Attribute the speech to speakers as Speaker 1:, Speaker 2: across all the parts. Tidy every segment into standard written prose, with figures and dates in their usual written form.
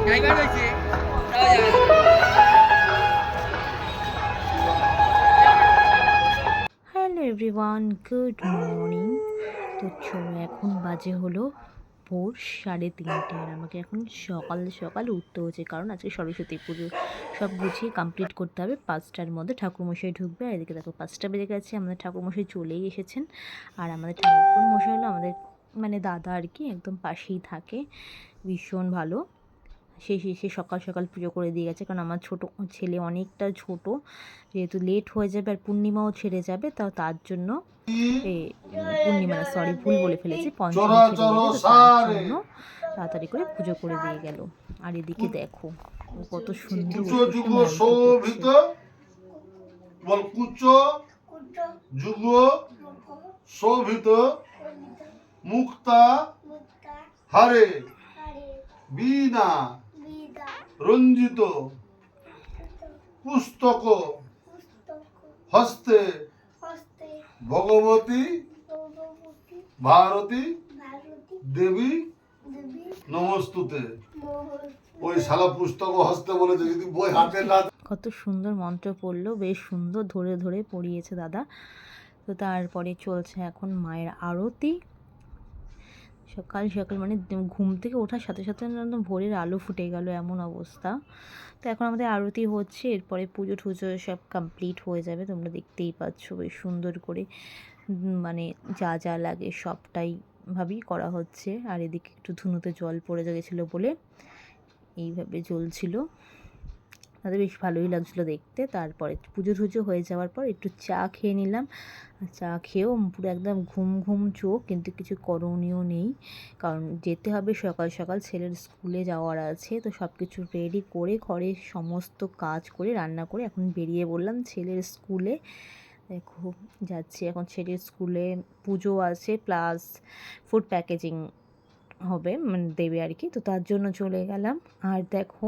Speaker 1: Hello everyone, good morning. তো চলো, এখন বাজে হলো ভোর 3:30, আর আমাকে এখন সকাল সকাল উঠতে হচ্ছে, কারণ আজকে সরস্বতী পুজো। সব গুছিয়ে কমপ্লিট করতে হবে, 5টার মধ্যে ঠাকুরমশাই ঢুকবে। আর এদিকে দেখো 5টা বেজে গেছে, আমাদের ঠাকুরমশাই চলেই এসেছেন। আর আমাদের ঠাকুরমশাই হলো আমাদের মানে দাদা আর কি, একদম পাশেই থাকে, ভীষণ ভালো। সে সকাল সকাল পুজো করে দিয়ে গেছে, কারণ আমার ছোটো ছেলে অনেকটা ছোট, যেহেতু লেট হয়ে যাবে আর পূর্ণিমাও ছেড়ে যাবে, তার জন্য পূর্ণিমা না, সরি ভুল বলে ফেলেছি, পঞ্চমী ছেড়ে যাবে, তো তার জন্য তাড়াতাড়ি করে পুজো করে দিয়ে গেল। আর এদিকে দেখো ও কত সুন্দর বসে বসে
Speaker 2: শোভিত মুক্তা হারে বীণা রঞ্জিত পুস্তক হস্তে ভগবতী ভারতী দেবী নমস্তুতে। ওই শালা পুস্তক হস্তে বলেছে, যদি বই হাতে না।
Speaker 1: কত সুন্দর মন্ত্র পড়লো, বেশ সুন্দর ধরে ধরে পড়িয়েছে দাদা। তো তারপরে চলছে এখন মায়ের আরতি। সকাল সকাল মানে ঘুম থেকে ওঠার সাথে সাথে একদম ভোরের আলো ফুটে গেল, এমন অবস্থা। তো এখন আমাদের আরতি হচ্ছে, এরপরে পুজো টুজো সব কমপ্লিট হয়ে যাবে। তোমরা দেখতেই পাচ্ছ বেশ সুন্দর করে মানে যা যা লাগে সবটাই ভাবেই করা হচ্ছে। আর এদিকে একটু ধুনুতে জল পড়ে গেছিলো বলে এইভাবে জ্বলছিল, তাদের বেশ ভালোই লাগছিলো দেখতে। তারপরে পুজো টুজো হয়ে যাওয়ার পর একটু চা খেয়ে নিলাম। চা খেয়েও পুরো একদম ঘুম ঘুম চোখ, কিন্তু কিছু করণীয় নেই, কারণ যেতে হবে সকাল সকাল, ছেলের স্কুলে যাওয়ার আছে। তো সব কিছু রেডি করে ঘরে সমস্ত কাজ করে রান্না করে এখন বেরিয়ে পড়লাম ছেলের স্কুলে। দেখো যাচ্ছি এখন ছেলের স্কুলে, পুজো আছে প্লাস ফুড প্যাকেজিং হবে, মানে দেবে আর কি, তো তার জন্য চলে গেলাম। আর দেখো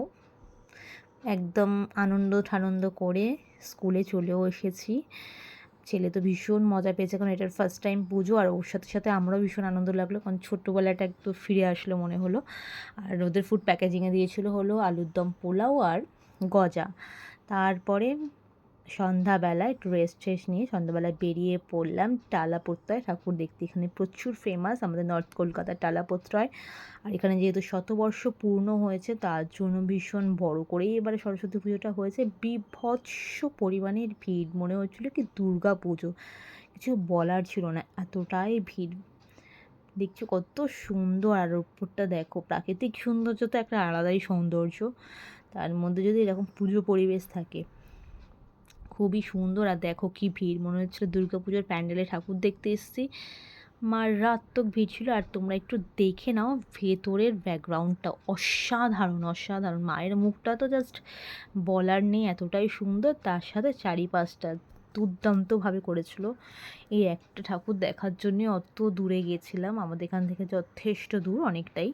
Speaker 1: একদম আনন্দ ঠানন্দ করে স্কুলে চলেও এসেছি। ছেলে তো ভীষণ মজা পেয়েছে, কারণ এটার ফার্স্ট টাইম পুজো, আর ওর সাথে সাথে আমরাও ভীষণ আনন্দ লাগলো, কারণ ছোট্টোবেলাটা একটু ফিরে আসলো মনে হলো। আর ওদের ফুড প্যাকেজিংয়ে দিয়েছিল হলো আলুর দম, পোলাও আর গজা। তারপরে সন্ধ্যাবেলায় একটু রেস্ট টেস্ট নিয়ে সন্ধ্যাবেলায় বেরিয়ে পড়লাম টালাপত্রায় ঠাকুর দেখতে। এখানে প্রচুর ফেমাস আমাদের নর্থ কলকাতার টালাপত্রায়। আর এখানে যেহেতু শতবর্ষ পূর্ণ হয়েছে, তার জন্য ভীষণ বড় করেই এবারে সরস্বতী পুজোটা হয়েছে। বিভৎস পরিমাণের ভিড়, মনে হচ্ছিলো কি দুর্গা পুজো, কিছু বলার ছিল না, এতটাই ভিড়। দেখছো কত সুন্দর, আর উপরটা দেখো, প্রাকৃতিক সৌন্দর্য তো একটা আলাদাই সৌন্দর্য, তার মধ্যে যদি এরকম পুজো পরিবেশ থাকে, খুবই সুন্দর। আর দেখো কি ভিড়, মনে হচ্ছিলো দুর্গা পুজোর প্যান্ডেলে ঠাকুর দেখতে এসেছি, মারাত্মক ভিড় ছিল। আর তোমরা একটু দেখে নাও ভেতরের ব্যাকগ্রাউন্ডটা, অসাধারণ অসাধারণ। মায়ের মুখটা তো জাস্ট বলার নেই, এতটাই সুন্দর, তার সাথে চারিপাশটা দুর্দান্তভাবে করেছিল। এই একটা ঠাকুর দেখার জন্যে অত দূরে গেছিলাম, আমাদের এখান থেকে যথেষ্ট দূর, অনেকটাই।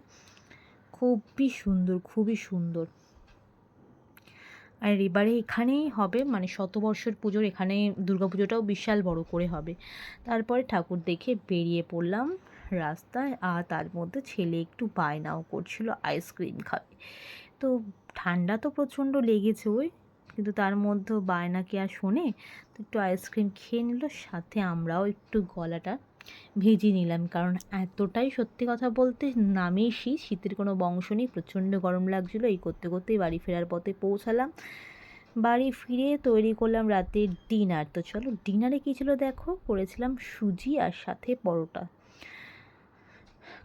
Speaker 1: খুবই সুন্দর, খুবই সুন্দর। আর এবারে এখানেই হবে, মানে শতবর্ষের পুজোর এখানে দুর্গাপুজোটাও বিশাল বড় করে হবে। তারপরে ঠাকুর দেখে বেরিয়ে পড়লাম রাস্তায়, আর তার মধ্যে ছেলে একটু বায়নাও করছিল আইসক্রিম খাবে। তো ঠান্ডা তো প্রচণ্ড লেগেছে ওই, কিন্তু তার মধ্যেও বায়না কি আর শোনে, তো একটু আইসক্রিম খেয়ে নিল, সাথে আমরাও একটু গলাটা ভিজিয়ে নিলাম, কারণ এতটাই সত্যি কথা বলতে নামেই শীত, শীতের কোনো বংশ নেই, প্রচণ্ড গরম লাগছিলো। এই করতে করতেই বাড়ি ফেরার পথে পৌঁছালাম। বাড়ি ফিরে তৈরি করলাম রাতের ডিনার। তো চলো ডিনারে কী ছিল দেখো, করেছিলাম সুজি আর সাথে পরোটা,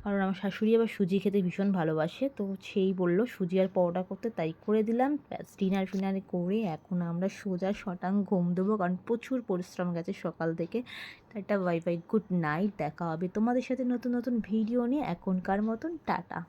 Speaker 1: কারণ আমার শাশুড়ি আবার সুজি খেতে ভীষণ ভালোবাসে, তো সেই বললো সুজি আর পরোটা করতে, তাই করে দিলাম। ব্যাস ডিনার ফিনার করে এখন আমরা সোজা শটাং ঘুম দেবো, কারণ প্রচুর পরিশ্রম গেছে সকাল থেকে। একটা বাই বাই, গুড নাইট, দেখা হবে তোমাদের সাথে নতুন নতুন ভিডিও নিয়ে। এখনকার মতন টাটা।